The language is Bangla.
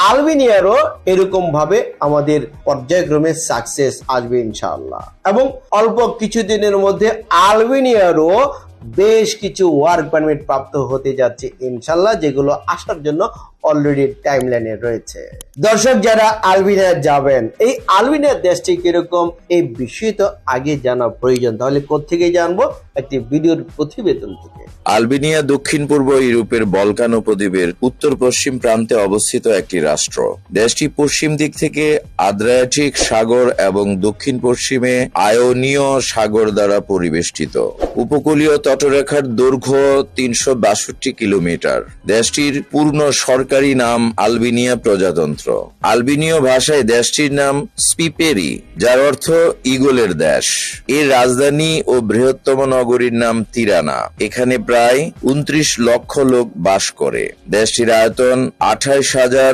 আলবেনিয়ারও এরকম ভাবে আমাদের পর্যায়ক্রমে সাকসেস আসবে ইনশাআল্লাহ, এবং অল্প কিছুদিনের মধ্যে আলবেনিয়ারও বেশ কিছু ওয়ার্ক পারমিট প্রাপ্ত হতে যাচ্ছে ইনশাআল্লাহ, যেগুলো আসার জন্য অলরেডি টাইমলাইনে রয়েছে। দর্শক যারা আলবেনিয়া যাবেন, এই আলবেনিয়া দেশটি কিরকম এই বিষয়ে তো আগে জানা প্রয়োজন। তাহলে কোত্থেকে জানবো? একটি ভিডিওর প্রতিবেদন থেকে। আলবেনিয়া দক্ষিণ পূর্ব ইউরোপের বলকান উপদ্বীপের উত্তর পশ্চিম প্রান্তে অবস্থিত একটি রাষ্ট্র। দেশটি পশ্চিম দিক থেকে আদ্রিয়াটিক সাগর এবং দক্ষিণ পশ্চিমে আয়োনীয় সাগর দ্বারা পরিবেষ্টিত। উপকূলীয় তটরেখার দৈর্ঘ্য 362 কিলোমিটার। দেশটির পূর্ণ সরকারি নাম আলবেনিয়া প্রজাতন্ত্র। আলবেনীয় ভাষায় দেশটির নাম স্পিপেরি, যার অর্থ ঈগলের দেশ। এর রাজধানী ও বৃহত্তম নগরীর নাম তিরানা। এখানে প্রায় 29 লক্ষ লোক বাস করে। দেশটির আয়তন 28,000